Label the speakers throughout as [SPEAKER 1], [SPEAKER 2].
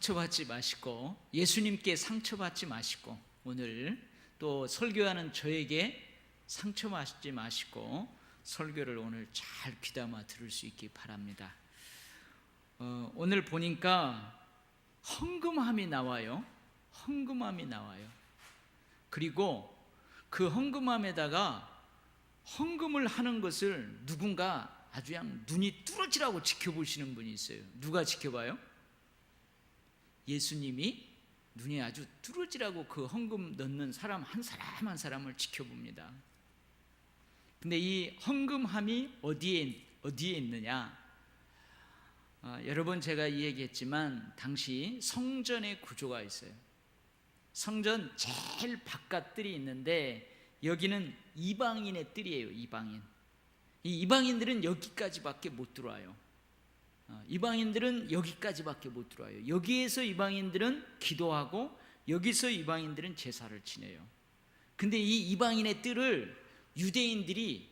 [SPEAKER 1] 상처받지 마시고 예수님께 상처받지 마시고 오늘 또 설교하는 저에게 상처받지 마시고 설교를 오늘 잘 귀담아 들을 수 있기 바랍니다. 오늘 보니까 헌금함이 나와요. 헌금함이 나와요. 그리고 그 헌금함에다가 헌금을 하는 것을 누군가 아주 그냥 눈이 뚫어지라고 지켜보시는 분이 있어요. 누가 지켜봐요? 예수님이 눈이 아주 뚫어지라고 그 헌금 넣는 사람 한 사람 한 사람을 지켜봅니다. 근데 이 헌금함이 어디에 있느냐? 여러 번 제가 이 얘기했지만 당시 성전의 구조가 있어요. 성전 제일 바깥 뜰이 있는데 여기는 이방인의 뜰이에요. 이방인. 이 이방인들은 여기까지밖에 못 들어와요. 이방인들은 여기까지밖에 못 들어와요. 여기에서 이방인들은 기도하고 여기서 이방인들은 제사를 지내요. 근데 이 이방인의 뜰을 유대인들이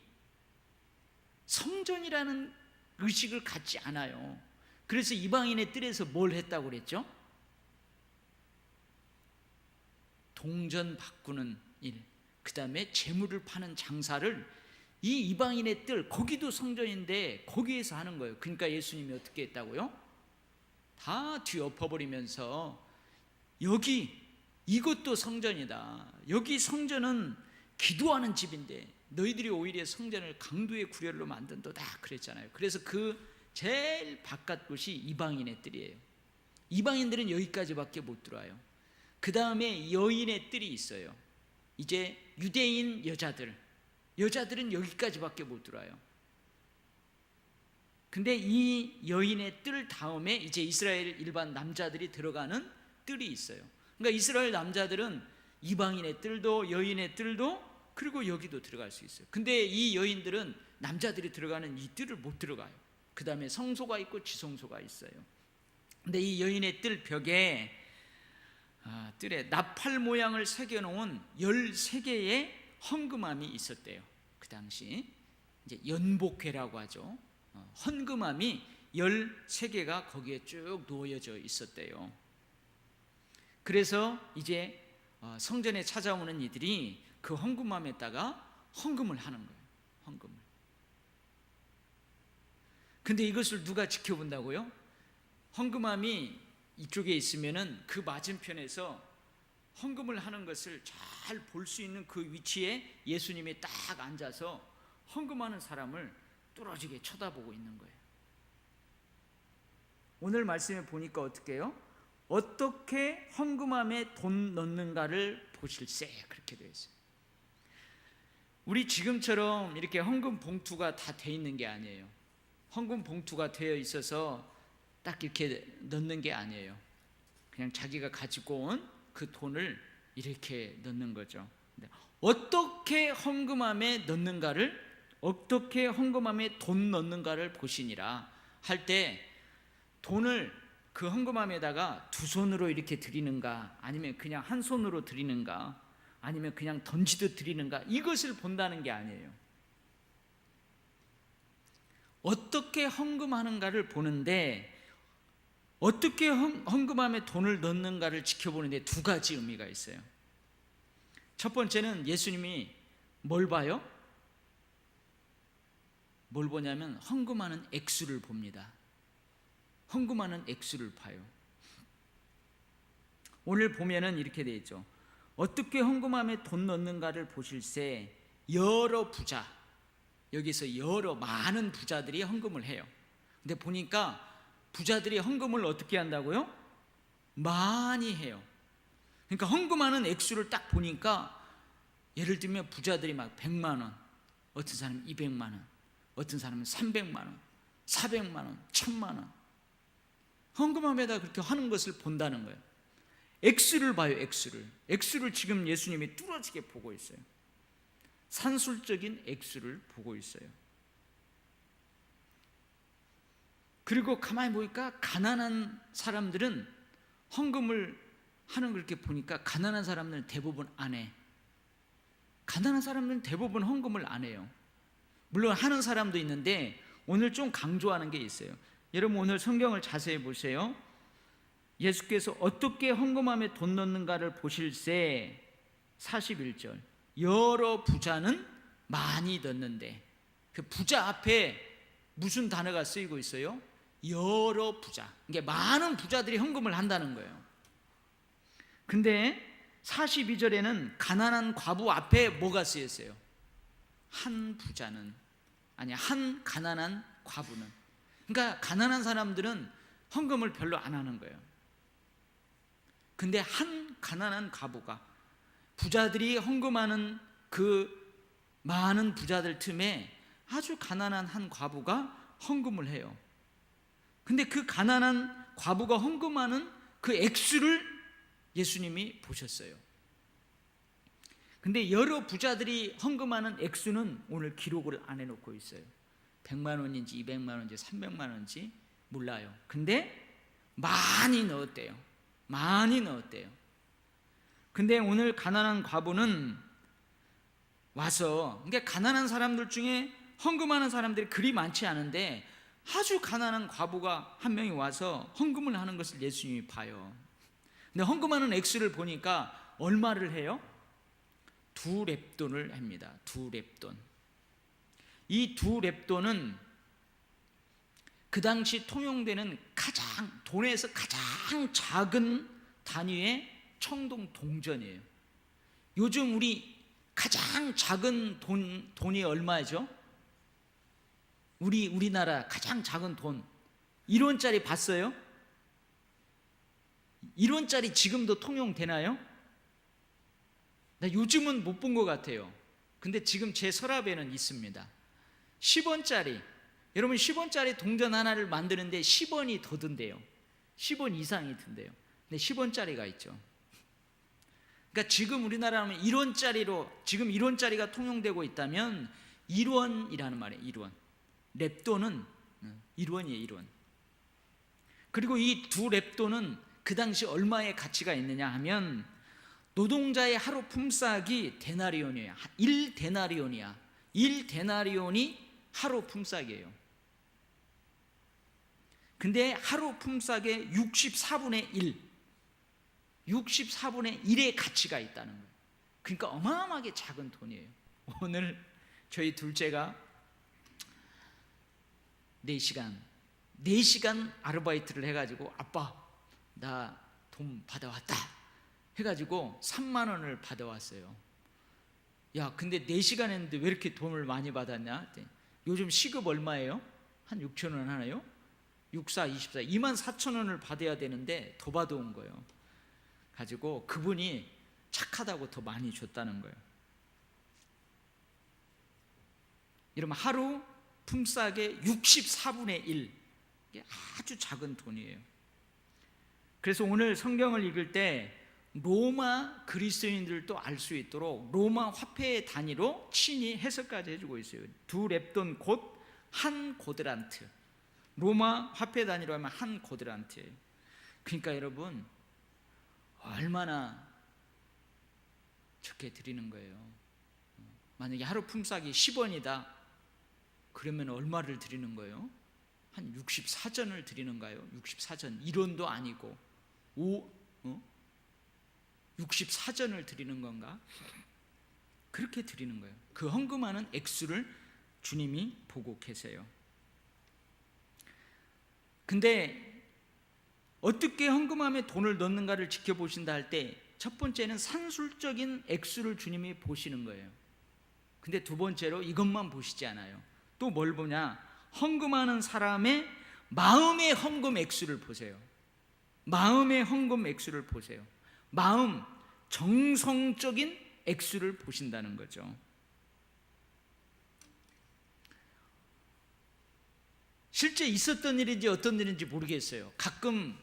[SPEAKER 1] 성전이라는 의식을 갖지 않아요. 그래서 이방인의 뜰에서 뭘 했다고 그랬죠? 동전 바꾸는 일, 그 다음에 재물을 파는 장사를 이 이방인의 뜰, 거기도 성전인데 거기에서 하는 거예요. 그러니까 예수님이 어떻게 했다고요? 다 뒤엎어버리면서 여기 이것도 성전이다. 여기 성전은 기도하는 집인데 너희들이 오히려 성전을 강도의 구렬로 만든도다 그랬잖아요. 그래서 그 제일 바깥 곳이 이방인의 뜰이에요. 이방인들은 여기까지밖에 못 들어와요. 그 다음에 여인의 뜰이 있어요. 이제 유대인 여자들은 여기까지밖에 못 들어와요. 근데 이 여인의 뜰 다음에 이제 이스라엘 일반 남자들이 들어가는 뜰이 있어요. 그러니까 이스라엘 남자들은 이방인의 뜰도 여인의 뜰도 그리고 여기도 들어갈 수 있어요. 근데 이 여인들은 남자들이 들어가는 이 뜰을 못 들어가요. 그 다음에 성소가 있고 지성소가 있어요. 근데 이 여인의 뜰 벽에 뜰에 나팔 모양을 새겨놓은 13개의 헌금함이 있었대요. 그 당시 이제 연복회라고 하죠. 헌금함이 13개가 거기에 쭉 놓여져 있었대요. 그래서 이제 성전에 찾아오는 이들이 그 헌금함에다가 헌금을 하는 거예요. 헌금을. 근데 이것을 누가 지켜본다고요? 헌금함이 이쪽에 있으면은 그 맞은편에서 헌금을 하는 것을 잘 볼 수 있는 그 위치에 예수님이 딱 앉아서 헌금하는 사람을 뚫어지게 쳐다보고 있는 거예요. 오늘 말씀에 보니까 어떻게 해요? 어떻게 헌금함에 돈 넣는가를 보실세, 그렇게 되어 있어요. 우리 지금처럼 이렇게 헌금 봉투가 다 돼 있는 게 아니에요. 헌금 봉투가 되어 있어서 딱 이렇게 넣는 게 아니에요. 그냥 자기가 가지고 온 그 돈을 이렇게 넣는 거죠. 어떻게 헌금함에 넣는가를, 어떻게 헌금함에 돈 넣는가를 보시니라 할 때 돈을 그 헌금함에다가 두 손으로 이렇게 드리는가, 아니면 그냥 한 손으로 드리는가, 아니면 그냥 던지듯 드리는가, 이것을 본다는 게 아니에요. 어떻게 헌금하는가를 보는데, 어떻게 헌금함에 돈을 넣는가를 지켜보는데 두 가지 의미가 있어요. 첫 번째는 예수님이 뭘 봐요? 뭘 보냐면 헌금하는 액수를 봅니다. 헌금하는 액수를 봐요. 오늘 보면은 이렇게 되어 있죠. 어떻게 헌금함에 돈 넣는가를 보실세 여러 부자, 여기서 여러 많은 부자들이 헌금을 해요. 근데 보니까 부자들이 헌금을 어떻게 한다고요? 많이 해요. 그러니까 헌금하는 액수를 딱 보니까 예를 들면 부자들이 막 100만 원, 어떤 사람은 200만 원, 어떤 사람은 300만 원, 400만 원, 1000만 원, 헌금함에다 그렇게 하는 것을 본다는 거예요. 액수를 봐요. 액수를 지금 예수님이 뚫어지게 보고 있어요. 산술적인 액수를 보고 있어요. 그리고 가만히 보니까 가난한 사람들은 헌금을 하는 걸 이렇게 보니까 가난한 사람들은 대부분 안 해. 가난한 사람들은 대부분 헌금을 안 해요. 물론 하는 사람도 있는데 오늘 좀 강조하는 게 있어요. 여러분 오늘 성경을 자세히 보세요. 예수께서 어떻게 헌금함에 돈 넣는가를 보실새 41절 여러 부자는 많이 넣는데, 그 부자 앞에 무슨 단어가 쓰이고 있어요? 여러 부자. 이게 많은 부자들이 헌금을 한다는 거예요. 근데 42절에는 가난한 과부 앞에 뭐가 쓰였어요? 한 부자는, 아니 한 가난한 과부는. 그러니까 가난한 사람들은 헌금을 별로 안 하는 거예요. 근데 한 가난한 과부가, 부자들이 헌금하는 그 많은 부자들 틈에 아주 가난한 한 과부가 헌금을 해요. 근데 그 가난한 과부가 헌금하는 그 액수를 예수님이 보셨어요. 근데 여러 부자들이 헌금하는 액수는 오늘 기록을 안 해놓고 있어요. 100만 원인지 200만 원인지 300만 원인지 몰라요. 근데 많이 넣었대요. 많이 넣었대요. 근데 오늘 가난한 과부는 와서, 그러니까 가난한 사람들 중에 헌금하는 사람들이 그리 많지 않은데 아주 가난한 과부가 한 명이 와서 헌금을 하는 것을 예수님이 봐요. 근데 헌금하는 액수를 보니까 얼마를 해요? 2렙돈을 합니다. 2렙돈. 이 2렙돈은 그 당시 통용되는 가장, 돈에서 가장 작은 단위의 청동 동전이에요. 요즘 우리 가장 작은 돈이 얼마죠? 우리나라 가장 작은 돈 1원짜리 봤어요? 1원짜리 지금도 통용되나요? 나 요즘은 못 본 것 같아요. 근데 지금 제 서랍에는 있습니다. 10원짜리, 여러분 10원짜리 동전 하나를 만드는데 10원이 더 든대요. 10원 이상이 든대요. 근데 10원짜리가 있죠. 그러니까 지금 우리나라는 1원짜리로, 지금 1원짜리가 통용되고 있다면 1원이라는 말이에요. 1원. 렙돈은 1원이에요. 1원. 그리고 이 2렙돈은 그 당시 얼마의 가치가 있느냐 하면 노동자의 하루 품삯이 데나리온이에요. 1데나리온이야. 1데나리온이 하루 품삯이에요. 근데 하루 품삯의 64분의 1, 64분의 1의 가치가 있다는 거예요. 그러니까 어마어마하게 작은 돈이에요. 오늘 저희 둘째가 4시간 아르바이트를 해가지고 아빠 나 돈 받아왔다 해가지고 3만 원을 받아왔어요. 야 근데 4시간 했는데 왜 이렇게 돈을 많이 받았냐? 요즘 시급 얼마예요? 한 6천 원 하나요? 64, 24, 2만 4천 원을 받아야 되는데 더 받아온 거예요. 가지고 그분이 착하다고 더 많이 줬다는 거예요. 이러면 하루 품삯의 64분의 1, 이게 아주 작은 돈이에요. 그래서 오늘 성경을 읽을 때 로마 그리스도인들도 알 수 있도록 로마 화폐의 단위로 친히 해석까지 해주고 있어요. 2렙돈 곧 한 고드란트. 로마 화폐 단위로 하면 한 고드란트예요. 그러니까 여러분 얼마나 적게 드리는 거예요. 만약에 하루 품삯이 10원이다 그러면 얼마를 드리는 거예요? 한 64전을 드리는가요? 64전, 1원도 아니고 64전을 드리는 건가? 그렇게 드리는 거예요. 그 헌금하는 액수를 주님이 보고 계세요. 근데 어떻게 헌금함에 돈을 넣는가를 지켜보신다 할 때 첫 번째는 산술적인 액수를 주님이 보시는 거예요. 근데 두 번째로 이것만 보시지 않아요. 또 뭘 보냐? 헌금하는 사람의 마음의 헌금 액수를 보세요. 마음의 헌금 액수를 보세요. 마음, 정성적인 액수를 보신다는 거죠. 실제 있었던 일인지 어떤 일인지 모르겠어요. 가끔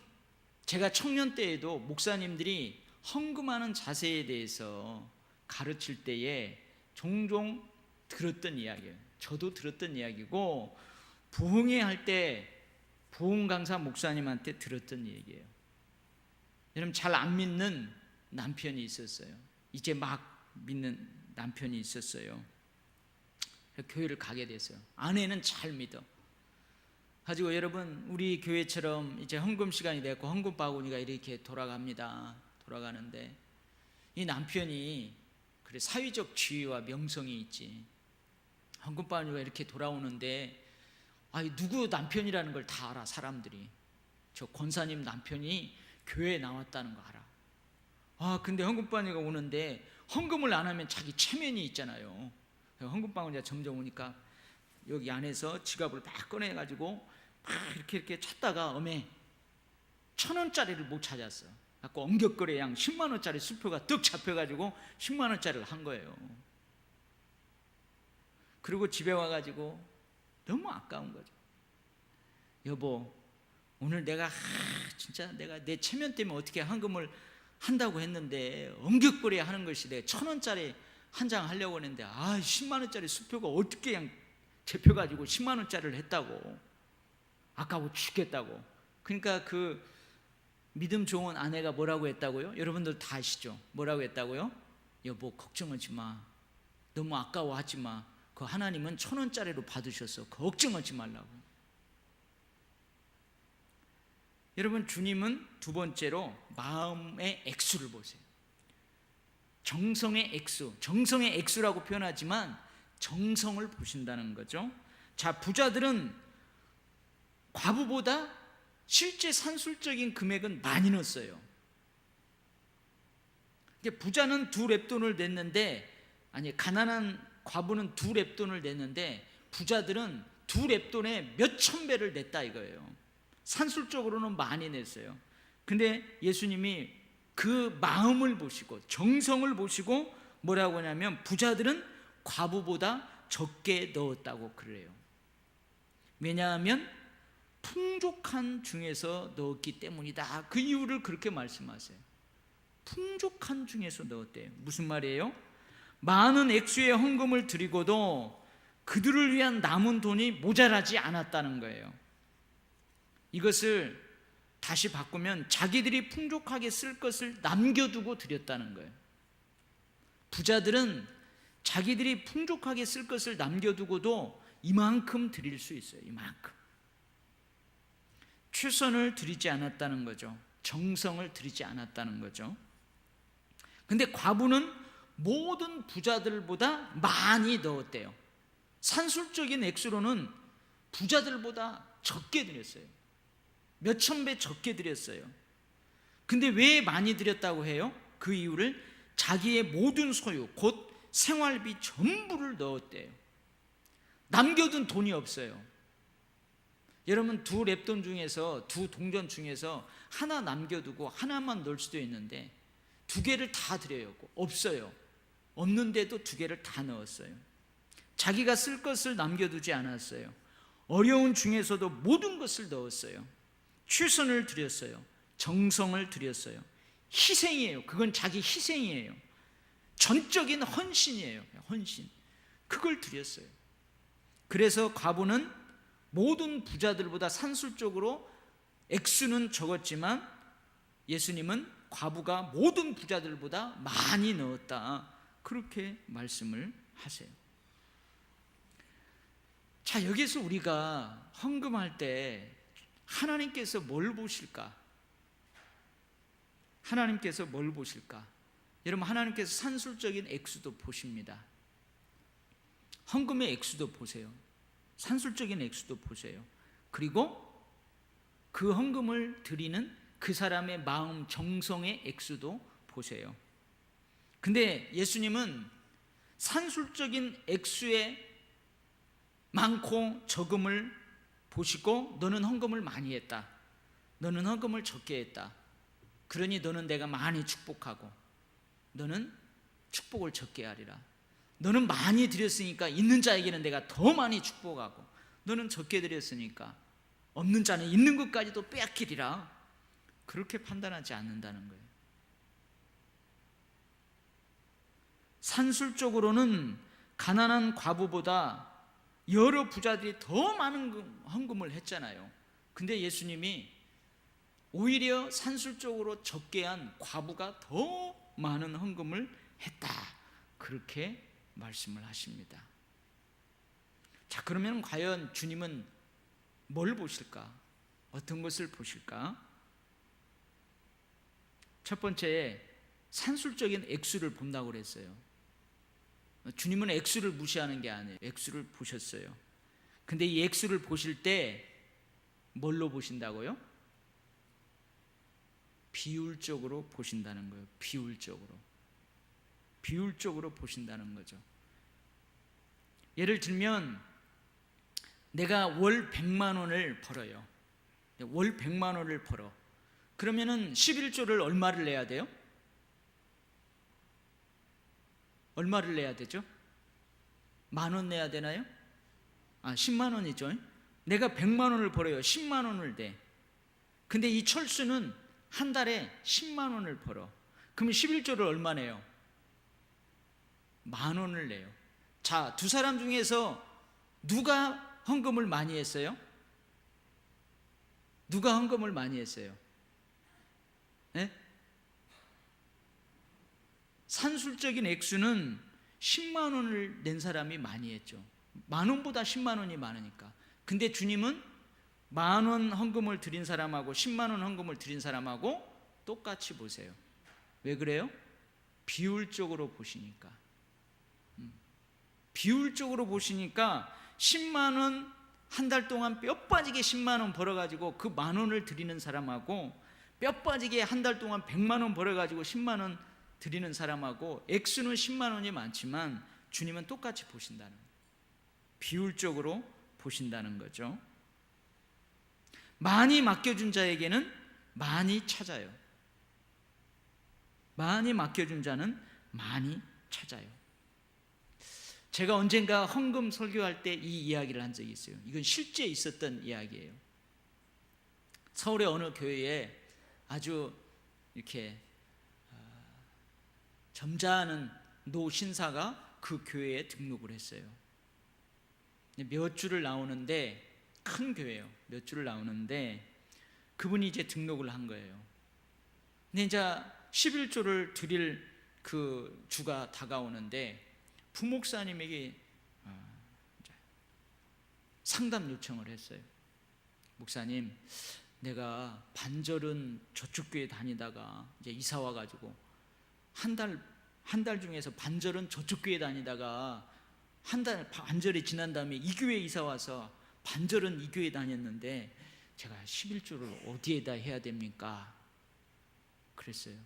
[SPEAKER 1] 제가 청년 때에도 목사님들이 헌금하는 자세에 대해서 가르칠 때에 종종 들었던 이야기예요. 저도 들었던 이야기고 부흥회 할 때 부흥 강사 목사님한테 들었던 얘기예요. 여러분 잘 안 믿는 남편이 있었어요. 이제 막 믿는 남편이 있었어요. 교회를 가게 됐어요. 아내는 잘 믿어. 가지고 여러분, 우리 교회처럼 이제 헌금 시간이 됐고 헌금 바구니가 이렇게 돌아가는데 이 남편이 그래 사회적 지위와 명성이 있지. 헌금 바구니가 이렇게 돌아오는데 누구 남편이라는 걸 다 알아. 사람들이 저 권사님 남편이 교회에 나왔다는 거 알아. 근데 헌금 바구니가 오는데 헌금을 안 하면 자기 체면이 있잖아요. 헌금 바구니가 점점 오니까 여기 안에서 지갑을 막 꺼내가지고 막 이렇게 찾다가 어메 1,000원짜리를 못 찾았어. 갖고 엄격거래 양 10만원짜리 수표가 떡 잡혀가지고 10만원짜리를 한 거예요. 그리고 집에 와가지고 너무 아까운 거죠. 여보, 오늘 내가 진짜 내가 내 체면 때문에 어떻게 헌금을 한다고 했는데 엄격거래 하는 것이 내가 1,000원짜리 한 장 하려고 했는데 10만원짜리 수표가 어떻게 그냥 잡혀가지고 10만원짜리를 했다고. 아까워 죽겠다고. 그러니까 그 믿음 좋은 아내가 뭐라고 했다고요? 여러분들 다 아시죠? 뭐라고 했다고요? 여보, 걱정하지 마. 너무 아까워하지 마. 그 하나님은 1,000원짜리로 받으셨어. 걱정하지 말라고. 여러분, 주님은 두 번째로 마음의 액수를 보세요. 정성의 액수. 정성의 액수라고 표현하지만 정성을 보신다는 거죠. 자, 부자들은 과부보다 실제 산술적인 금액은 많이 넣었어요. 부자는 2렙돈을 냈는데, 가난한 과부는 2렙돈을 냈는데 부자들은 2렙돈에 몇천 배를 냈다 이거예요. 산술적으로는 많이 냈어요. 근데 예수님이 그 마음을 보시고 정성을 보시고 뭐라고 하냐면 부자들은 과부보다 적게 넣었다고 그래요. 왜냐하면 풍족한 중에서 넣었기 때문이다. 그 이유를 그렇게 말씀하세요. 풍족한 중에서 넣었대요. 무슨 말이에요? 많은 액수의 헌금을 드리고도 그들을 위한 남은 돈이 모자라지 않았다는 거예요. 이것을 다시 바꾸면 자기들이 풍족하게 쓸 것을 남겨두고 드렸다는 거예요. 부자들은 자기들이 풍족하게 쓸 것을 남겨두고도 이만큼 드릴 수 있어요. 이만큼. 최선을 드리지 않았다는 거죠. 정성을 드리지 않았다는 거죠. 근데 과부는 모든 부자들보다 많이 넣었대요. 산술적인 액수로는 부자들보다 적게 드렸어요. 몇천 배 적게 드렸어요. 근데 왜 많이 드렸다고 해요? 그 이유를 자기의 모든 소유, 곧 생활비 전부를 넣었대요. 남겨둔 돈이 없어요. 여러분, 2렙돈 중에서 2동전 중에서 하나 남겨두고 하나만 넣을 수도 있는데 2개를 다 드려요. 없어요. 없는데도 2개를 다 넣었어요. 자기가 쓸 것을 남겨두지 않았어요. 어려운 중에서도 모든 것을 넣었어요. 최선을 드렸어요. 정성을 드렸어요. 희생이에요. 그건 자기 희생이에요. 전적인 헌신이에요. 헌신. 그걸 드렸어요. 그래서 과부는 모든 부자들보다 산술적으로 액수는 적었지만 예수님은 과부가 모든 부자들보다 많이 넣었다. 그렇게 말씀을 하세요. 자, 여기서 우리가 헌금할 때 하나님께서 뭘 보실까? 하나님께서 뭘 보실까? 여러분, 하나님께서 산술적인 액수도 보십니다. 헌금의 액수도 보세요. 산술적인 액수도 보세요. 그리고 그 헌금을 드리는 그 사람의 마음 정성의 액수도 보세요. 근데 예수님은 산술적인 액수의 많고 적음을 보시고 너는 헌금을 많이 했다. 너는 헌금을 적게 했다. 그러니 너는 내가 많이 축복하고 너는 축복을 적게 하리라. 너는 많이 드렸으니까 있는 자에게는 내가 더 많이 축복하고 너는 적게 드렸으니까 없는 자는 있는 것까지도 빼앗기리라. 그렇게 판단하지 않는다는 거예요. 산술적으로는 가난한 과부보다 여러 부자들이 더 많은 헌금을 했잖아요. 근데 예수님이 오히려 산술적으로 적게 한 과부가 더 많은 헌금을 했다. 그렇게 말씀을 하십니다. 자, 그러면 과연 주님은 뭘 보실까? 어떤 것을 보실까? 첫 번째, 산술적인 액수를 본다고 그랬어요. 주님은 액수를 무시하는 게 아니에요. 액수를 보셨어요. 근데 이 액수를 보실 때 뭘로 보신다고요? 비율적으로 보신다는 거예요. 비율적으로 보신다는 거죠. 예를 들면 내가 월 100만 원을 벌어요. 월 100만 원을 벌어. 그러면은 11조를 얼마를 내야 돼요? 얼마를 내야 되죠? 10,000원 내야 되나요? 10만 원이죠. 내가 100만 원을 벌어요. 10만 원을 내. 근데 이 철수는 한 달에 10만 원을 벌어. 그러면 11조를 얼마 내요? 10,000원을 내요. 자, 두 사람 중에서 누가 헌금을 많이 했어요? 누가 헌금을 많이 했어요? 네? 산술적인 액수는 10만 원을 낸 사람이 많이 했죠. 10,000원보다 10만 원이 많으니까. 근데 주님은 10,000원 헌금을 드린 사람하고 10만 원 헌금을 드린 사람하고 똑같이 보세요. 왜 그래요? 비율적으로 보시니까. 비율적으로 보시니까 10만 원 한 달 동안 뼈 빠지게 10만 원 벌어가지고 그 10,000원을 드리는 사람하고 뼈 빠지게 한 달 동안 100만 원 벌어가지고 10만 원 드리는 사람하고 액수는 10만 원이 많지만 주님은 똑같이 보신다는 거예요. 비율적으로 보신다는 거죠. 많이 맡겨준 자에게는 많이 찾아요. 많이 맡겨준 자는 많이 찾아요. 제가 언젠가 헌금 설교할 때 이 이야기를 한 적이 있어요. 이건 실제 있었던 이야기예요. 서울의 어느 교회에 아주 이렇게 점잖은 노 신사가 그 교회에 등록을 했어요. 몇 주를 나오는데, 큰 교회예요. 몇 주를 나오는데 그분이 이제 등록을 한 거예요. 근데 이제 11조를 드릴 그 주가 다가오는데 부목사님에게 상담 요청을 했어요. 목사님, 내가 반절은 저쪽 교회 다니다가 이제 이사 와가지고 한 달 중에서 반절은 저쪽 교회 다니다가 한 달 반절이 지난 다음에 이 교회 이사 와서 반절은 이 교회 다녔는데 제가 11조를 어디에다 해야 됩니까? 그랬어요.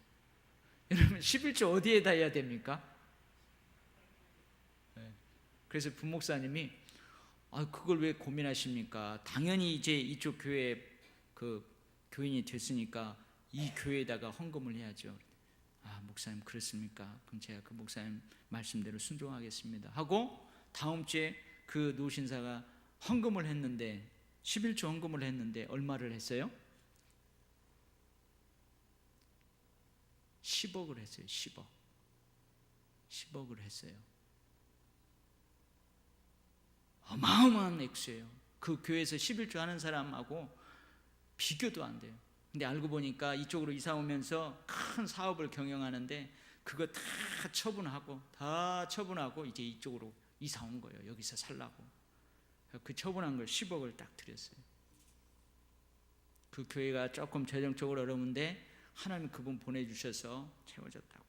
[SPEAKER 1] 여러분, 11조 어디에다 해야 됩니까? 그래서 부목사님이 그걸 왜 고민하십니까? 당연히 이제 이쪽 교회 그 교인이 됐으니까 이 교회에다가 헌금을 해야죠. 목사님 그렇습니까? 그럼 제가 그 목사님 말씀대로 순종하겠습니다 하고 다음 주에 그 노신사가 헌금을 했는데 11조 헌금을 했는데 얼마를 했어요? 10억을 했어요. 10억을 했어요. 어마어마한 액수예요. 그 교회에서 11조 하는 사람하고 비교도 안 돼요. 근데 알고 보니까 이쪽으로 이사 오면서 큰 사업을 경영하는데 그거 다 처분하고 이제 이쪽으로 이사 온 거예요. 여기서 살라고. 그 처분한 걸 10억을 딱 드렸어요. 그 교회가 조금 재정적으로 어려운데 하나님 그분 보내주셔서 채워졌다고.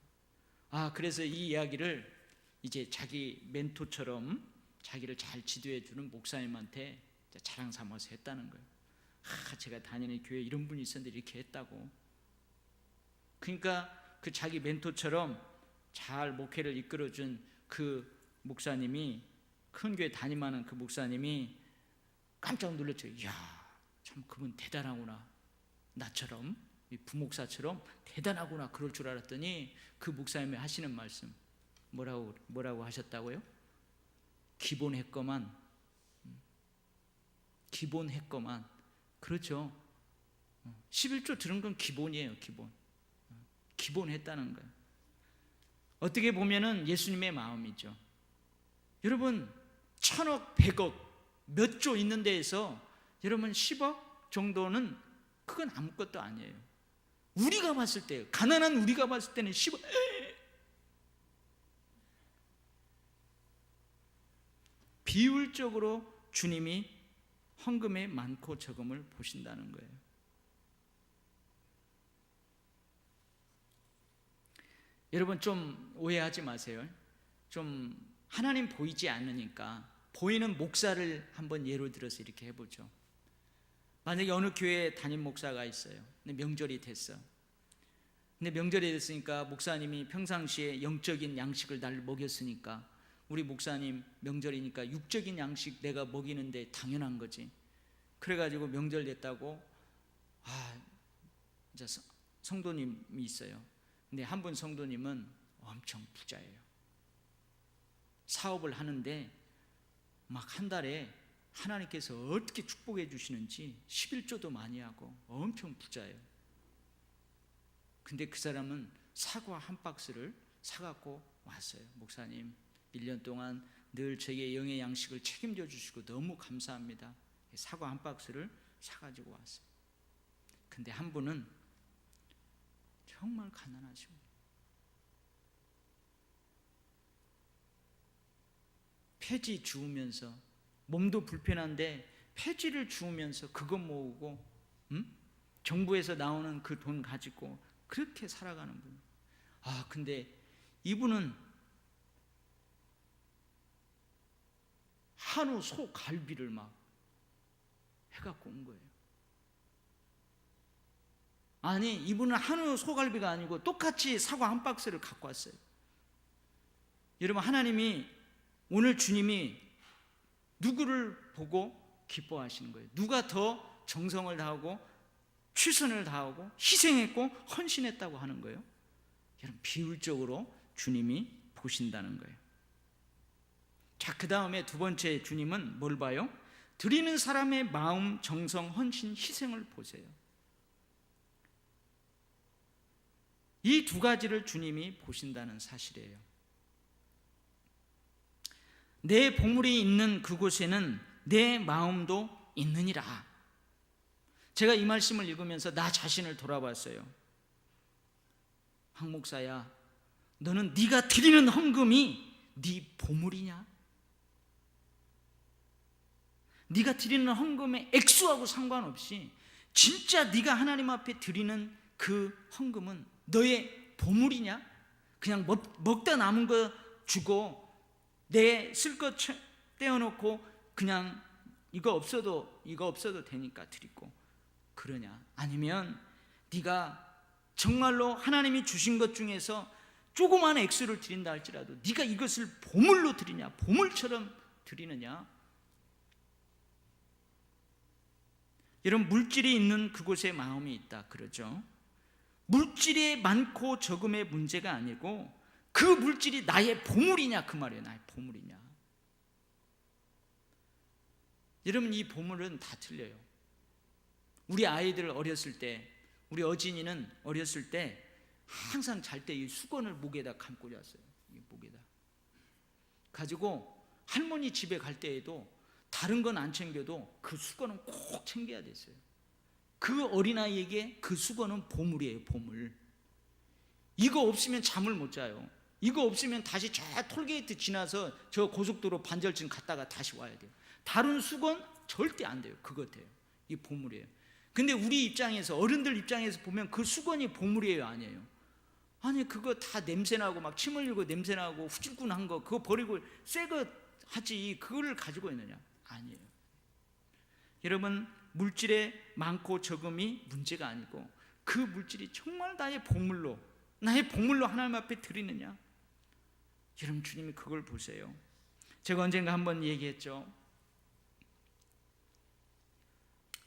[SPEAKER 1] 그래서 이 이야기를 이제 자기 멘토처럼 자기를 잘 지도해주는 목사님한테 자랑 삼아서 했다는 거예요. 제가 다니는 교회에 이런 분이 있었는데 이렇게 했다고. 그러니까 그 자기 멘토처럼 잘 목회를 이끌어준 그 목사님이, 큰 교회 담임하는 그 목사님이 깜짝 놀랐죠. 이야, 참 그분 대단하구나. 나처럼, 이 부목사처럼 대단하구나. 그럴 줄 알았더니 그 목사님이 하시는 말씀 뭐라고 하셨다고요? 기본했거만. 그렇죠. 11조 들은 건 기본이에요. 기본했다는 거예요. 어떻게 보면은 예수님의 마음이죠. 여러분, 1,000억, 100억, 몇 조 있는 데에서 여러분 10억 정도는 그건 아무것도 아니에요. 우리가 봤을 때, 가난한 우리가 봤을 때는 10억. 비율적으로 주님이 헌금의 많고 적음을 보신다는 거예요. 여러분 좀 오해하지 마세요. 좀 하나님 보이지 않으니까 보이는 목사를 한번 예로 들어서 이렇게 해보죠. 만약에 어느 교회에 담임 목사가 있어요. 근데 명절이 됐어. 근데 명절이 됐으니까 목사님이 평상시에 영적인 양식을 날 먹였으니까 우리 목사님 명절이니까 육적인 양식 내가 먹이는데 당연한 거지. 그래가지고 명절 됐다고 이제 성도님이 있어요. 근데 한 분 성도님은 엄청 부자예요. 사업을 하는데 막 한 달에 하나님께서 어떻게 축복해 주시는지 11조도 많이 하고 엄청 부자예요. 근데 그 사람은 사과 한 박스를 사갖고 왔어요. 목사님 1년 동안 늘 저에게 영의 양식을 책임져 주시고 너무 감사합니다. 사과 한 박스를 사가지고 왔어요. 근데 한 분은 정말 가난하죠. 폐지 주우면서 몸도 불편한데 폐지를 주우면서 그것 모으고 정부에서 나오는 그 돈 가지고 그렇게 살아가는 분. 근데 이분은 한우 소 갈비를 막 해갖고 온 거예요. 아니 이분은 한우 소갈비가 아니고 똑같이 사과 한 박스를 갖고 왔어요. 여러분 하나님이 오늘 주님이 누구를 보고 기뻐하시는 거예요? 누가 더 정성을 다하고 최선을 다하고 희생했고 헌신했다고 하는 거예요? 여러분 비율적으로 주님이 보신다는 거예요. 자, 그 다음에 두 번째 주님은 뭘 봐요? 드리는 사람의 마음, 정성, 헌신, 희생을 보세요. 이 두 가지를 주님이 보신다는 사실이에요. 내 보물이 있는 그곳에는 내 마음도 있느니라. 제가 이 말씀을 읽으면서 나 자신을 돌아봤어요. 황 목사야, 너는 네가 드리는 헌금이 네 보물이냐? 네가 드리는 헌금의 액수하고 상관없이 진짜 네가 하나님 앞에 드리는 그 헌금은 너의 보물이냐? 그냥 먹다 남은 거 주고 내 쓸 것 떼어놓고 그냥 이거 없어도 되니까 드리고 그러냐? 아니면 네가 정말로 하나님이 주신 것 중에서 조그마한 액수를 드린다 할지라도 네가 이것을 보물로 드리냐? 보물처럼 드리느냐? 여러분 물질이 있는 그곳에 마음이 있다 그러죠. 물질이 많고 적음의 문제가 아니고 그 물질이 나의 보물이냐 그 말이에요. 나의 보물이냐. 여러분 이 보물은 다 틀려요. 우리 아이들 어렸을 때 우리 어진이는 어렸을 때 항상 잘 때 이 수건을 목에다 감고 잤어요. 목에다 가지고 할머니 집에 갈 때에도 다른 건 안 챙겨도 그 수건은 꼭 챙겨야 됐어요. 그 어린아이에게 그 수건은 보물이에요. 보물. 이거 없으면 잠을 못 자요. 이거 없으면 다시 저 톨게이트 지나서 저 고속도로 반절쯤 갔다가 다시 와야 돼요. 다른 수건 절대 안 돼요. 그것 돼요. 이 보물이에요. 근데 우리 입장에서 어른들 입장에서 보면 그 수건이 보물이에요 아니에요? 아니 그거 다 냄새나고 막 침 흘리고 냄새나고 후줄근한 거 그거 버리고 새 거 하지 그거를 가지고 있느냐? 아니에요. 여러분 물질의 많고 적음이 문제가 아니고 그 물질이 정말 나의 보물로 하나님 앞에 드리느냐? 여러분 주님이 그걸 보세요. 제가 언젠가 한번 얘기했죠.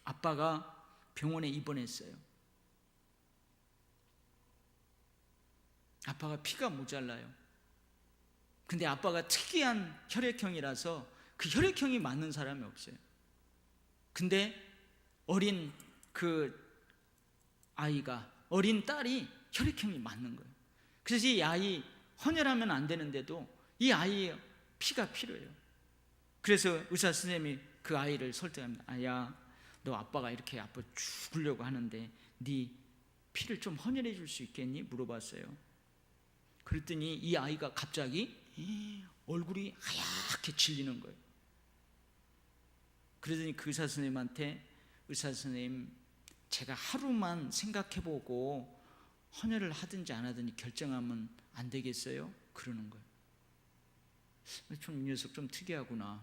[SPEAKER 1] 아빠가 병원에 입원했어요. 아빠가 피가 모자라요. 근데 아빠가 특이한 혈액형이라서 그 혈액형이 맞는 사람이 없어요. 근데 어린 그 아이가 어린 딸이 혈액형이 맞는 거예요. 그래서 이 아이 헌혈하면 안 되는데도 이 아이의 피가 필요해요. 그래서 의사 선생님이 그 아이를 설득합니다. 아야, 너 아빠가 이렇게 아빠 죽으려고 하는데 네 피를 좀 헌혈해 줄 수 있겠니? 물어봤어요. 그랬더니 이 아이가 갑자기 얼굴이 하얗게 질리는 거예요. 그러더니 그 의사 선생님한테 의사 선생님 제가 하루만 생각해보고 헌혈을 하든지 안 하든지 결정하면 안 되겠어요? 그러는 거예요. 좀 이 녀석 좀 특이하구나.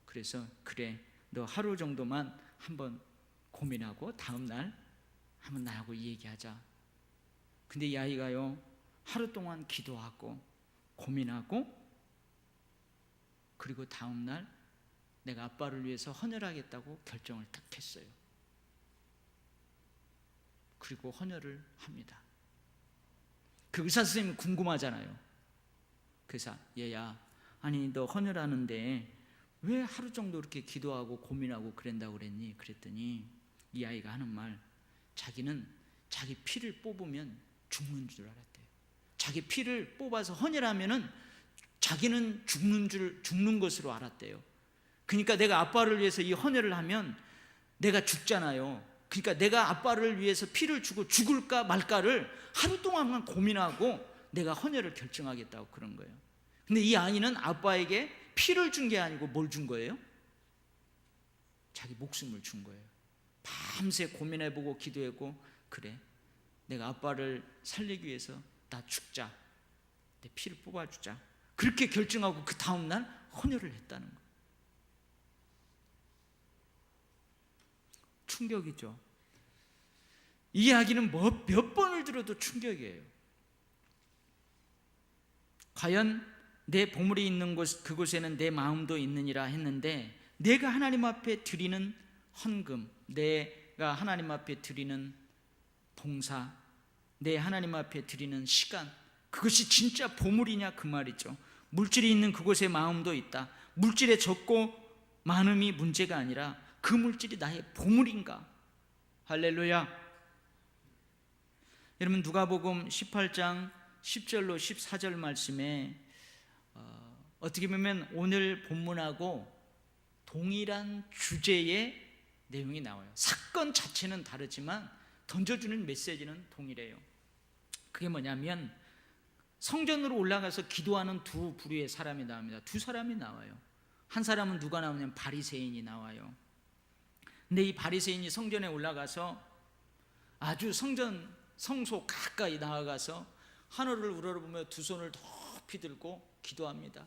[SPEAKER 1] 그래서 그래 너 하루 정도만 한번 고민하고 다음날 한번 나하고 얘기하자. 근데 이 아이가요 하루 동안 기도하고 고민하고 그리고 다음날 내가 아빠를 위해서 헌혈하겠다고 결정을 딱 했어요. 그리고 헌혈을 합니다. 그 의사 선생님이 궁금하잖아요. 그래서 얘야 아니 너 헌혈하는데 왜 하루 정도 이렇게 기도하고 고민하고 그런다고 그랬니? 그랬더니 이 아이가 하는 말 자기는 자기 피를 뽑으면 죽는 줄 알았대요. 자기 피를 뽑아서 헌혈하면은 자기는 죽는 것으로 알았대요. 그러니까 내가 아빠를 위해서 이 헌혈을 하면 내가 죽잖아요. 그러니까 내가 아빠를 위해서 피를 주고 죽을까 말까를 하루 동안만 고민하고 내가 헌혈을 결정하겠다고 그런 거예요. 근데 이 아이는 아빠에게 피를 준 게 아니고 뭘 준 거예요? 자기 목숨을 준 거예요. 밤새 고민해보고 기도했고 그래 내가 아빠를 살리기 위해서 나 죽자, 내 피를 뽑아주자 그렇게 결정하고 그 다음날 헌혈을 했다는 거예요. 충격이죠. 이 이야기는 몇 번을 들어도 충격이에요. 과연 내 보물이 있는 곳 그곳에는 내 마음도 있느니라 했는데 내가 하나님 앞에 드리는 헌금, 내가 하나님 앞에 드리는 봉사, 내 하나님 앞에 드리는 시간, 그것이 진짜 보물이냐 그 말이죠. 물질이 있는 그곳에 마음도 있다. 물질에 적고 많음이 문제가 아니라 그 물질이 나의 보물인가? 할렐루야. 여러분 누가복음 18장 10절로 14절 말씀에 어떻게 보면 오늘 본문하고 동일한 주제의 내용이 나와요. 사건 자체는 다르지만 던져주는 메시지는 동일해요. 그게 뭐냐면 성전으로 올라가서 기도하는 두 부류의 사람이 나옵니다. 두 사람이 나와요. 한 사람은 누가 나오냐면 바리새인이 나와요. 근데 이 바리새인이 성전에 올라가서 아주 성소 가까이 나아가서 하늘을 우러러보며 두 손을 높이 들고 기도합니다.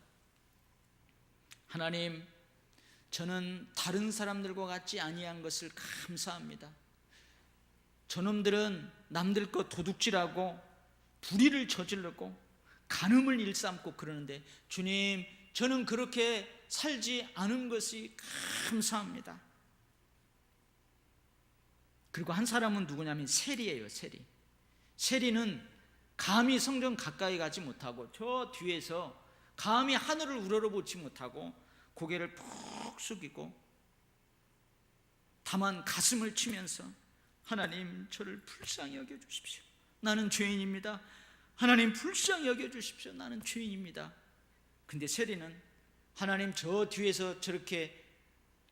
[SPEAKER 1] 하나님, 저는 다른 사람들과 같지 아니한 것을 감사합니다. 저놈들은 남들 것 도둑질하고 불의를 저지르고 간음을 일삼고 그러는데 주님, 저는 그렇게 살지 않은 것이 감사합니다. 그리고 한 사람은 누구냐면 세리예요. 세리는 감히 성전 가까이 가지 못하고 저 뒤에서 감히 하늘을 우러러보지 못하고 고개를 푹 숙이고 다만 가슴을 치면서 하나님 저를 불쌍히 여겨주십시오. 나는 죄인입니다. 하나님 불쌍히 여겨주십시오. 나는 죄인입니다. 근데 세리는 하나님 저 뒤에서 저렇게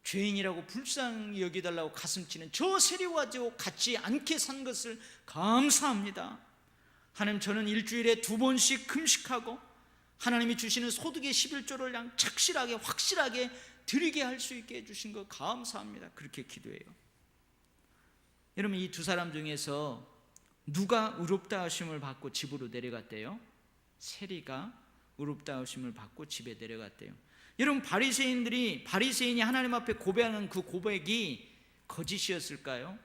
[SPEAKER 1] 죄인이라고 불쌍히 여겨달라고 가슴치는 저 세리와 같이 않게 산 것을 감사합니다. 하나님 저는 일주일에 2번씩 금식하고 하나님이 주시는 소득의 11조를 그냥 착실하게 확실하게 드리게 할 수 있게 해주신 거 감사합니다. 그렇게 기도해요. 여러분 이 두 사람 중에서 누가 의롭다 하심을 받고 집으로 내려갔대요? 세리가 의롭다 하심을 받고 집에 내려갔대요. 여러분 바리새인이 하나님 앞에 고백하는 그 고백이 거짓이었을까요?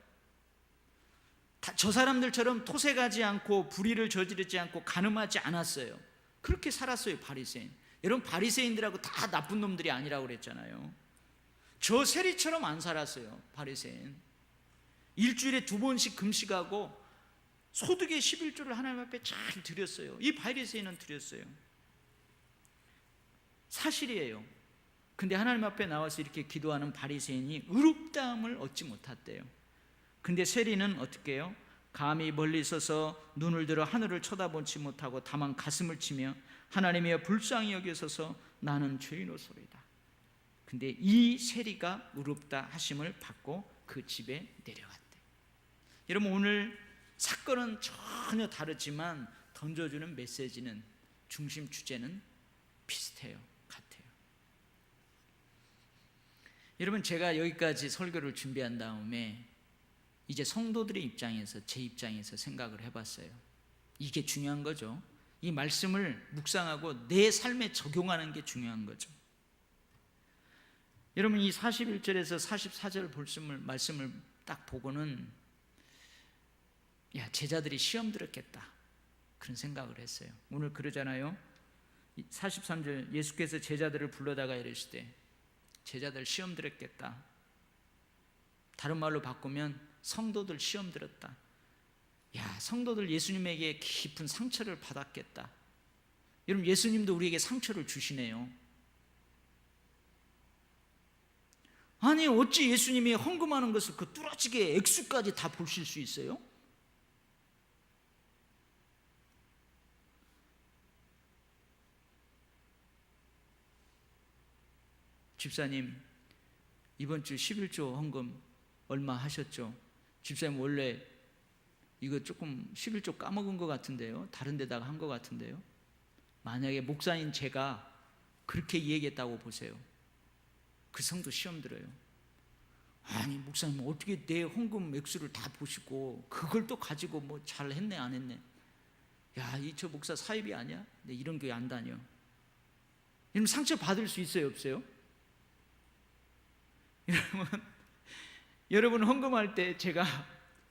[SPEAKER 1] 저 사람들처럼 토색하지 않고 불의를 저지르지 않고 간음하지 않았어요. 그렇게 살았어요. 바리새인. 여러분 바리새인들하고 다 나쁜 놈들이 아니라고 그랬잖아요. 저 세리처럼 안 살았어요. 바리새인. 일주일에 2번씩 금식하고 소득의 11조를 하나님 앞에 잘 드렸어요. 이 바리새인은 드렸어요. 사실이에요. 근데 하나님 앞에 나와서 이렇게 기도하는 바리새인이 의롭다함을 얻지 못했대요. 근데 세리는 어떻게 해요? 감히 멀리 서서 눈을 들어 하늘을 쳐다보지 못하고 다만 가슴을 치며 하나님이여 불쌍히 여기소서 나는 죄인이소이다. 근데 이 세리가 의롭다 하심을 받고 그 집에 내려갔대. 여러분 오늘 사건은 전혀 다르지만 던져주는 메시지는 중심 주제는 비슷해요. 같아요. 여러분, 제가 여기까지 설교를 준비한 다음에 이제 성도들의 입장에서, 제 입장에서 생각을 해봤어요. 이게 중요한 거죠. 이 말씀을 묵상하고 내 삶에 적용하는 게 중요한 거죠. 여러분, 이 41절에서 44절 말씀을 딱 보고는 야, 제자들이 시험 들었겠다, 그런 생각을 했어요. 오늘 그러잖아요. 43절, 예수께서 제자들을 불러다가 이르시되 제자들 시험 들었겠다. 다른 말로 바꾸면 성도들 시험 들었다. 야, 성도들 예수님에게 깊은 상처를 받았겠다. 여러분, 예수님도 우리에게 상처를 주시네요. 아니, 어찌 예수님이 헌금하는 것을 그 뚜렷하게 액수까지 다 보실 수 있어요? 집사님, 이번 주 11조 헌금 얼마 하셨죠? 집사님, 원래 이거 조금 11조 까먹은 것 같은데요, 다른 데다가 한 것 같은데요. 만약에 목사인 제가 그렇게 얘기했다고 보세요. 그 성도 시험 들어요. 아니, 목사님 어떻게 내 헌금 액수를 다 보시고 그걸 또 가지고 뭐 잘했네 안 했네. 야, 저 목사 사입이 아니야? 내 이런 교회 안 다녀. 여러분, 상처 받을 수 있어요, 없어요? 여러분, 헌금할 때 제가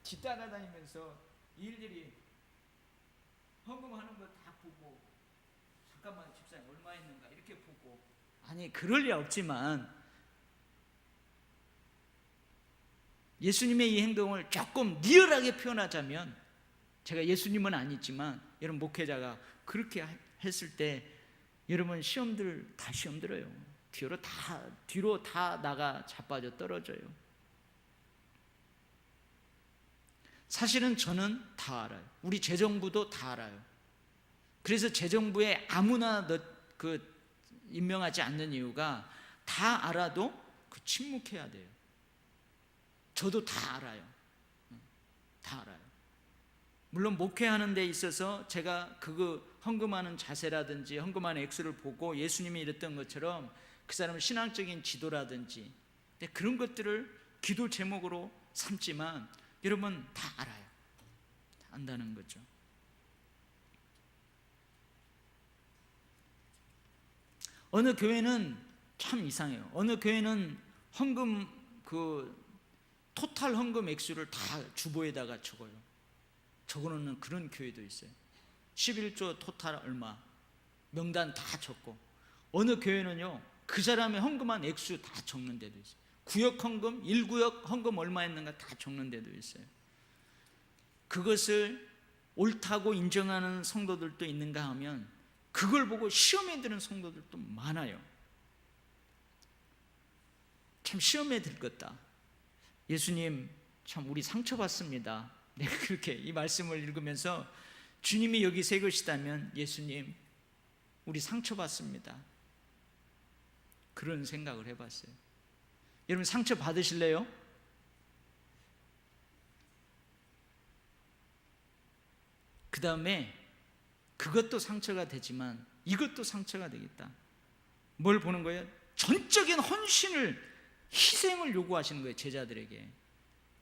[SPEAKER 1] 뒤따라다니면서 일일이 헌금하는 거 다 보고, 잠깐만 집사님 얼마 있는가 이렇게 보고, 아니 그럴 리 없지만 예수님의 이 행동을 조금 리얼하게 표현하자면, 제가 예수님은 아니지만 여러분 목회자가 그렇게 했을 때 여러분 시험들 다 시험 들어요. 뒤로 다 나가 자빠져 떨어져요. 사실은 저는 다 알아요. 우리 재정부도 다 알아요. 그래서 재정부에 아무나 임명하지 않는 이유가, 다 알아도 침묵해야 돼요. 저도 다 알아요. 다 알아요. 물론 목회하는 데 있어서 제가 그거 헌금하는 자세라든지 헌금하는 액수를 보고 예수님이 이랬던 것처럼 그 사람의 신앙적인 지도라든지 그런 것들을 기도 제목으로 삼지만 여러분 다 알아요. 다 안다는 거죠. 어느 교회는 참 이상해요. 어느 교회는 헌금 토탈 헌금 액수를 다 주보에다가 적어요. 적어놓는 그런 교회도 있어요. 11조 토탈 얼마, 명단 다 적고. 어느 교회는요, 그 사람의 헌금한 액수 다 적는 데도 있어요. 구역 헌금, 1구역 헌금 얼마 했는가 다 적는 데도 있어요. 그것을 옳다고 인정하는 성도들도 있는가 하면 그걸 보고 시험에 드는 성도들도 많아요. 참 시험에 들겠다. 예수님, 참 우리 상처받습니다. 내가 그렇게 이 말씀을 읽으면서 주님이 여기 세 것이다면, 예수님 우리 상처받습니다, 그런 생각을 해봤어요. 여러분, 상처 받으실래요? 그 다음에 그것도 상처가 되지만 이것도 상처가 되겠다. 뭘 보는 거예요? 전적인 헌신을, 희생을 요구하시는 거예요. 제자들에게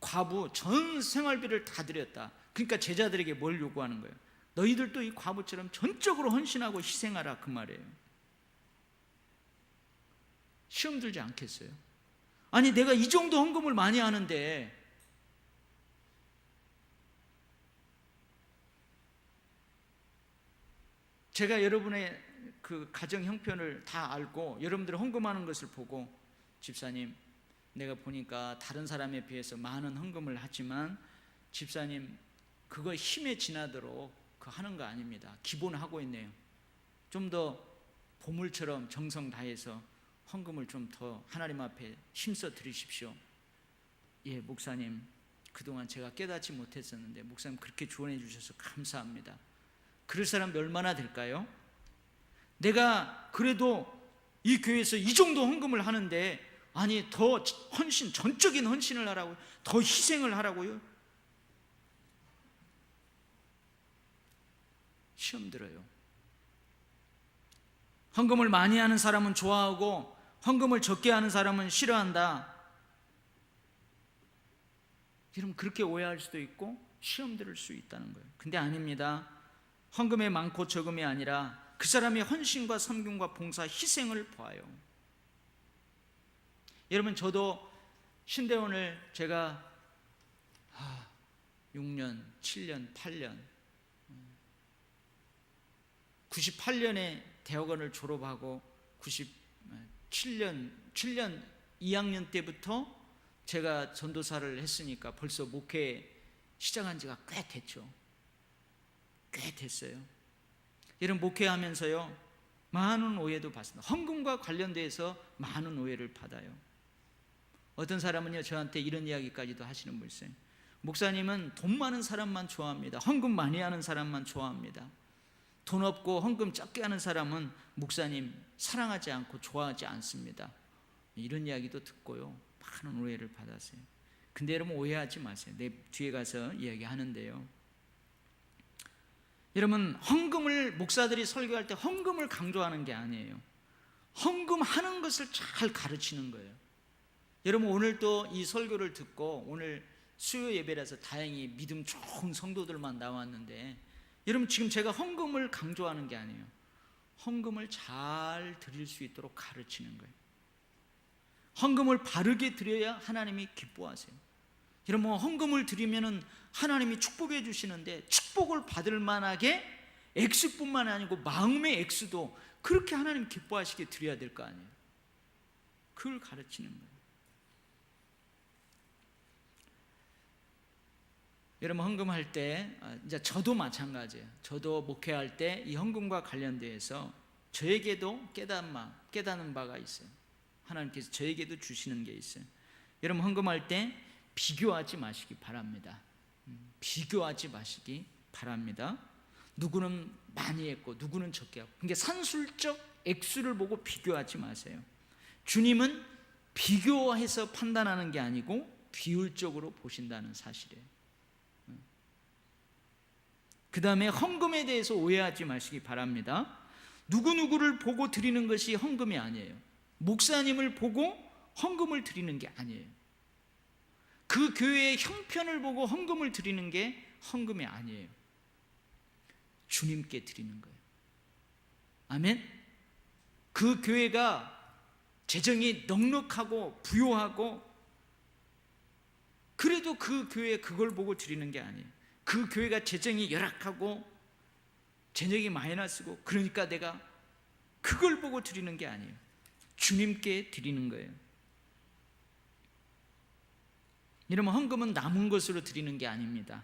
[SPEAKER 1] 과부 전 생활비를 다 드렸다. 그러니까 제자들에게 뭘 요구하는 거예요? 너희들도 이 과부처럼 전적으로 헌신하고 희생하라, 그 말이에요. 시험 들지 않겠어요? 아니, 내가 이 정도 헌금을 많이 하는데 제가 여러분의 그 가정 형편을 다 알고 여러분들이 헌금하는 것을 보고, 집사님 내가 보니까 다른 사람에 비해서 많은 헌금을 하지만 집사님 그거 힘에 지나도록 그 하는 거 아닙니다. 기본 하고 있네요. 좀 더 보물처럼 정성 다해서 헌금을 좀 더 하나님 앞에 힘써 드리십시오. 예, 목사님 그동안 제가 깨닫지 못했었는데 목사님 그렇게 조언해 주셔서 감사합니다. 그럴 사람이 얼마나 될까요? 내가 그래도 이 교회에서 이 정도 헌금을 하는데, 아니 더 헌신, 전적인 헌신을 하라고요? 더 희생을 하라고요? 시험 들어요. 헌금을 많이 하는 사람은 좋아하고 헌금을 적게 하는 사람은 싫어한다. 여러분 그렇게 오해할 수도 있고 시험 들을 수 있다는 거예요. 근데 아닙니다. 헌금의 많고 적음이 아니라 그 사람의 헌신과 섬김과 봉사, 희생을 보아요. 여러분 저도 신대원을 제가 6년, 7년, 8년 98년에 대학원을 졸업하고 97년 2학년 때부터 제가 전도사를 했으니까 벌써 목회 시작한 지가 꽤 됐죠. 꽤 됐어요. 여러분 목회하면서요 많은 오해도 받습니다. 헌금과 관련돼서 많은 오해를 받아요. 어떤 사람은요 저한테 이런 이야기까지도 하시는 분 있어요. 목사님은 돈 많은 사람만 좋아합니다. 헌금 많이 하는 사람만 좋아합니다. 돈 없고 헌금 적게 하는 사람은 목사님 사랑하지 않고 좋아하지 않습니다. 이런 이야기도 듣고요 많은 오해를 받았어요. 근데 여러분 오해하지 마세요. 내 뒤에 가서 이야기하는데요, 여러분 헌금을 목사들이 설교할 때 헌금을 강조하는 게 아니에요. 헌금하는 것을 잘 가르치는 거예요. 여러분 오늘 또 이 설교를 듣고 오늘 수요 예배라서 다행히 믿음 좋은 성도들만 나왔는데, 여러분 지금 제가 헌금을 강조하는 게 아니에요. 헌금을 잘 드릴 수 있도록 가르치는 거예요. 헌금을 바르게 드려야 하나님이 기뻐하세요. 여러분 헌금을 드리면은 하나님이 축복해 주시는데, 축복을 받을 만하게 액수뿐만 아니고 마음의 액수도 그렇게 하나님 기뻐하시게 드려야 될 거 아니에요. 그걸 가르치는 거예요. 여러분 헌금할 때 이제 저도 마찬가지예요. 저도 목회할 때 이 헌금과 관련돼서 저에게도 깨닫는 바가 있어요. 하나님께서 저에게도 주시는 게 있어요. 여러분 헌금할 때 비교하지 마시기 바랍니다. 비교하지 마시기 바랍니다. 누구는 많이 했고 누구는 적게 하고, 그러니까 산술적 액수를 보고 비교하지 마세요. 주님은 비교해서 판단하는 게 아니고 비율적으로 보신다는 사실이에요. 그 다음에 헌금에 대해서 오해하지 마시기 바랍니다. 누구누구를 보고 드리는 것이 헌금이 아니에요. 목사님을 보고 헌금을 드리는 게 아니에요. 그 교회의 형편을 보고 헌금을 드리는 게 헌금이 아니에요. 주님께 드리는 거예요. 아멘. 그 교회가 재정이 넉넉하고 부요하고 그래도 그 교회 그걸 보고 드리는 게 아니에요. 그 교회가 재정이 열악하고 재정이 마이너스고 그러니까 내가 그걸 보고 드리는 게 아니에요. 주님께 드리는 거예요. 여러분 헌금은 남은 것으로 드리는 게 아닙니다.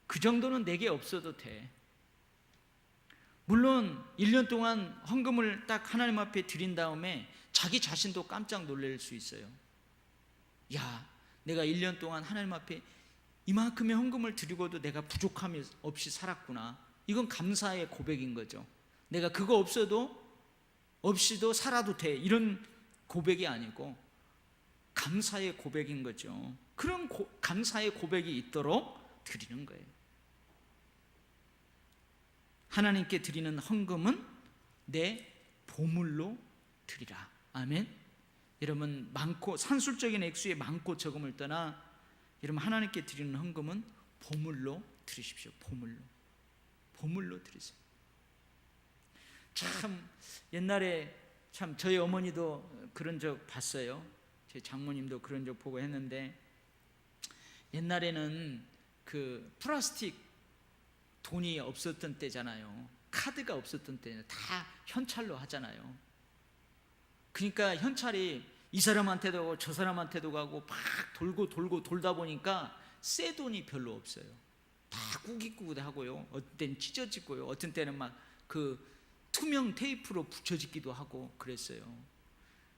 [SPEAKER 1] 그 정도는 내게 없어도 돼. 물론 1년 동안 헌금을 딱 하나님 앞에 드린 다음에 자기 자신도 깜짝 놀랄 수 있어요. 야, 내가 1년 동안 하나님 앞에 이만큼의 헌금을 드리고도 내가 부족함이 없이 살았구나. 이건 감사의 고백인 거죠. 내가 그거 없이도 살아도 돼, 이런 고백이 아니고 감사의 고백인 거죠. 그런 감사의 고백이 있도록 드리는 거예요. 하나님께 드리는 헌금은 내 보물로 드리라. 아멘. 여러분 많고 산술적인 액수의 많고 적음을 떠나 여러분 하나님께 드리는 헌금은 보물로 드리십시오. 보물로 드리세요. 참 옛날에 참 저희 어머니도 그런 적 봤어요. 제 장모님도 그런 적 보고 했는데, 옛날에는 그 플라스틱 돈이 없었던 때잖아요. 카드가 없었던 때는 다 현찰로 하잖아요. 그러니까 현찰이 이 사람한테도 가고 저 사람한테도 가고 막 돌고 돌다 보니까 새 돈이 별로 없어요. 다 꾸깃꾸깃하고요. 어떤 때는 찢어지고요. 어떤 때는 막 그 투명 테이프로 붙여지기도 하고 그랬어요.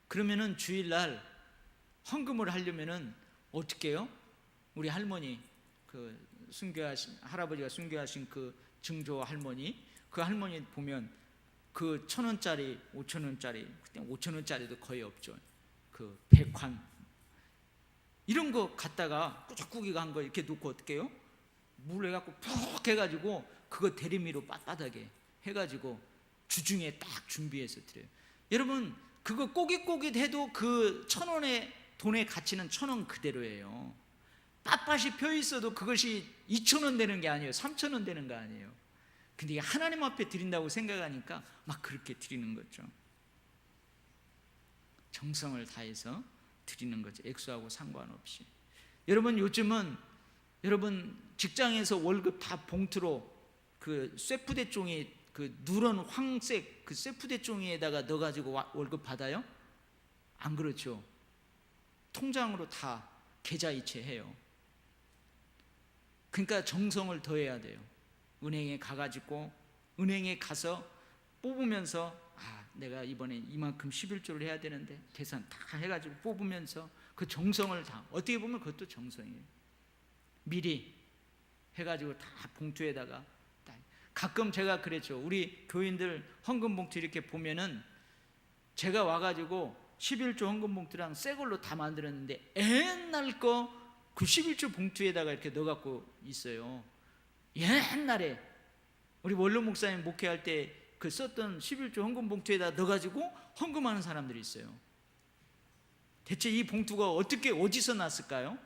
[SPEAKER 1] 그러면은 주일날 헌금을 하려면은 어떻게 해요? 우리 할머니, 그 순교하신 할아버지가 순교하신 그 증조 할머니, 그 할머니 보면 그 1,000원짜리, 5,000원짜리, 그때 5,000원짜리도 거의 없죠. 그 백환 이런 거 갖다가 꾸깃꾸깃 한 거 이렇게 놓고 어떻게 해요? 물 해갖고 푹 해가지고 그거 대리미로 빳빳하게 해가지고 주중에 딱 준비해서 드려요. 여러분 그거 꼬깃꼬깃 해도 그 1,000원의 돈의 가치는 1,000원 그대로예요. 빳빳이 펴 있어도 그것이 2,000원 되는 게 아니에요. 3,000원 되는 거 아니에요. 근데 이게 하나님 앞에 드린다고 생각하니까 막 그렇게 드리는 거죠. 정성을 다해서 드리는 거죠. 액수하고 상관없이. 여러분, 요즘은 여러분 직장에서 월급 다 봉투로 그 쇠푸대 종이, 그 누런 황색 그 쇠푸대 종이에다가 넣어가지고 월급 받아요? 안 그렇죠. 통장으로 다 계좌이체해요. 그러니까 정성을 더해야 돼요. 은행에 가가지고 은행에 가서 뽑으면서 내가 이번에 이만큼 11조를 해야 되는데 계산 다 해가지고 뽑으면서 그 정성을 다, 어떻게 보면 그것도 정성이에요. 미리 해가지고 다 봉투에다가. 가끔 제가 그랬죠. 우리 교인들 헌금 봉투 이렇게 보면은 제가 와가지고 11조 헌금 봉투랑 새 걸로 다 만들었는데 옛날 거 그 11조 봉투에다가 이렇게 넣어갖고 있어요. 옛날에 우리 원로 목사님 목회할 때 그 썼던 11조 헌금 봉투에다 넣어가지고 헌금하는 사람들이 있어요. 대체 이 봉투가 어디서 났을까요?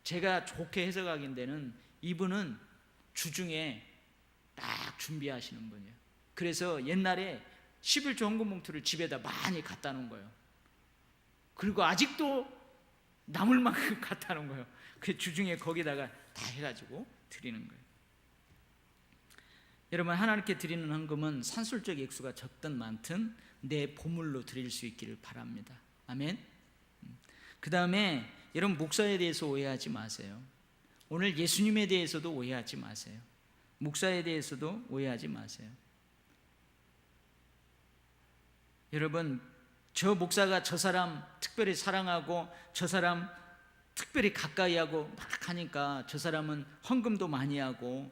[SPEAKER 1] 제가 좋게 해석하긴 데는 이분은 주중에 딱 준비하시는 분이에요. 그래서 옛날에 11조 헌금 봉투를 집에다 많이 갖다 놓은 거예요. 그리고 아직도 남을 만큼 갖다 놓은 거예요. 그 주중에 거기다가 다 해가지고 드리는 거예요. 여러분, 하나님께 드리는 헌금은 산술적 액수가 적든 많든 내 보물로 드릴 수 있기를 바랍니다. 아멘. 그 다음에 여러분, 목사에 대해서 오해하지 마세요. 오늘 예수님에 대해서도 오해하지 마세요. 목사에 대해서도 오해하지 마세요. 여러분, 저 목사가 저 사람 특별히 사랑하고 저 사람 특별히 가까이 하고 막 하니까 저 사람은 헌금도 많이 하고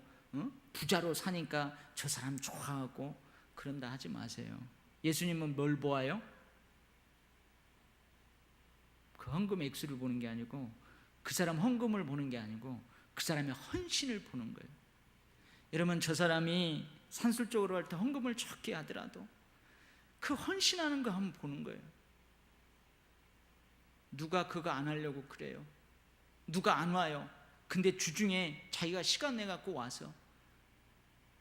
[SPEAKER 1] 부자로 사니까 저 사람 좋아하고 그런다 하지 마세요. 예수님은 뭘 보아요? 그 헌금 액수를 보는 게 아니고, 그 사람 헌금을 보는 게 아니고 그 사람의 헌신을 보는 거예요. 여러분, 저 사람이 산술적으로 할 때 헌금을 적게 하더라도 그 헌신하는 거 한번 보는 거예요. 누가 그거 안 하려고 그래요? 누가 안 와요? 근데 주중에 자기가 시간 내갖고 와서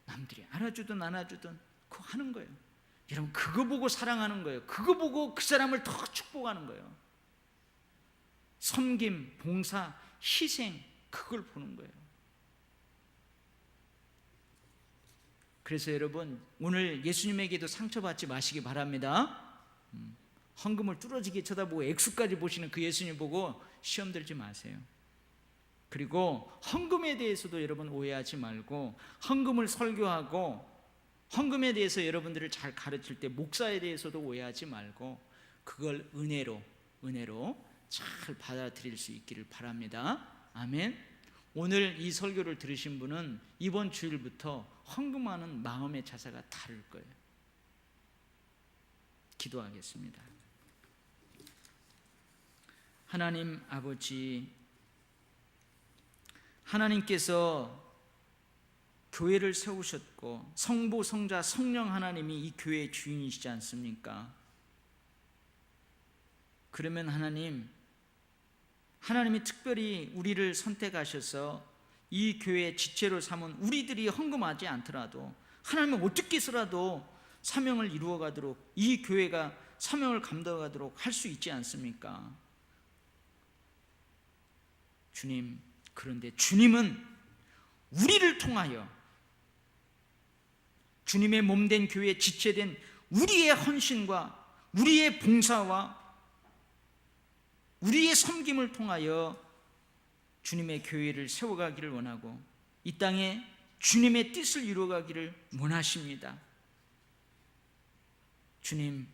[SPEAKER 1] 남들이 알아주든 안 알아주든 그거 하는 거예요. 여러분, 그거 보고 사랑하는 거예요. 그거 보고 그 사람을 더 축복하는 거예요. 섬김, 봉사, 희생, 그걸 보는 거예요. 그래서 여러분, 오늘 예수님에게도 상처받지 마시기 바랍니다. 헌금을 뚫어지게 쳐다보고 액수까지 보시는 그 예수님 보고 시험 들지 마세요. 그리고 헌금에 대해서도 여러분 오해하지 말고, 헌금을 설교하고 헌금에 대해서 여러분들을 잘 가르칠 때 목사에 대해서도 오해하지 말고 그걸 은혜로 잘 받아들일 수 있기를 바랍니다. 아멘. 오늘 이 설교를 들으신 분은 이번 주일부터 헌금하는 마음의 자세가 다를 거예요. 기도하겠습니다. 하나님 아버지, 하나님께서 교회를 세우셨고 성부, 성자, 성령 하나님이 이 교회의 주인이시지 않습니까? 그러면 하나님이 특별히 우리를 선택하셔서 이 교회의 지체로 삼은 우리들이 헌금하지 않더라도 하나님은 어떻게 해서라도 사명을 이루어가도록, 이 교회가 사명을 감당하도록 할 수 있지 않습니까? 주님, 그런데 주님은 우리를 통하여 주님의 몸된 교회에 지체된 우리의 헌신과 우리의 봉사와 우리의 섬김을 통하여 주님의 교회를 세워가기를 원하고 이 땅에 주님의 뜻을 이루어가기를 원하십니다. 주님,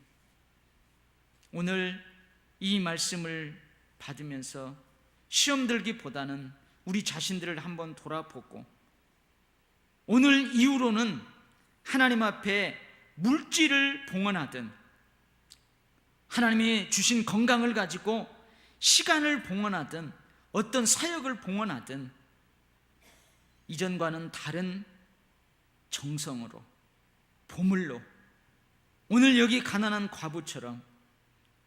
[SPEAKER 1] 오늘 이 말씀을 받으면서 시험 들기보다는 우리 자신들을 한번 돌아보고 오늘 이후로는 하나님 앞에 물질을 봉헌하든 하나님이 주신 건강을 가지고 시간을 봉헌하든 어떤 사역을 봉헌하든 이전과는 다른 정성으로, 보물로, 오늘 여기 가난한 과부처럼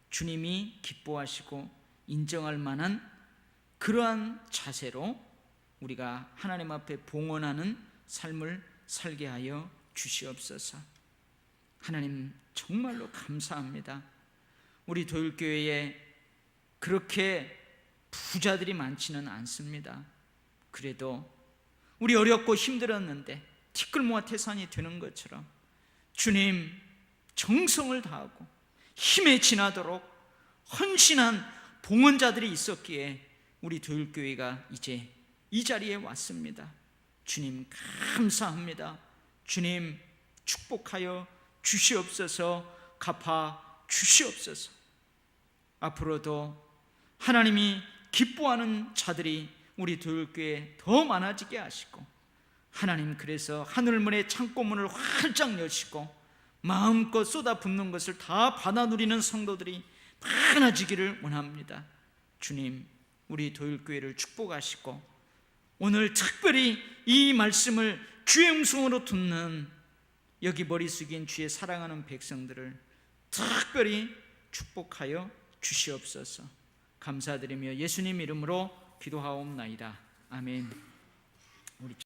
[SPEAKER 1] 주님이 기뻐하시고 인정할 만한 그러한 자세로 우리가 하나님 앞에 봉헌하는 삶을 살게 하여 주시옵소서. 하나님 정말로 감사합니다. 우리 도율교회에 그렇게 부자들이 많지는 않습니다. 그래도 우리 어렵고 힘들었는데 티끌모아 태산이 되는 것처럼 주님 정성을 다하고 힘에 지나도록 헌신한 봉헌자들이 있었기에 우리 도율교회가 이제 이 자리에 왔습니다. 주님 감사합니다. 주님 축복하여 주시옵소서. 갚아 주시옵소서. 앞으로도 하나님이 기뻐하는 자들이 우리 도율교회에 더 많아지게 하시고, 하나님 그래서 하늘문의 창고문을 활짝 여시고 마음껏 쏟아붓는 것을 다 받아 누리는 성도들이 많아지기를 원합니다. 주님 우리 도율교회를 축복하시고, 오늘 특별히 이 말씀을 주의 음성으로 듣는 여기 머리 숙인 주의 사랑하는 백성들을 특별히 축복하여 주시옵소서. 감사드리며 예수님 이름으로 기도하옵나이다. 아멘.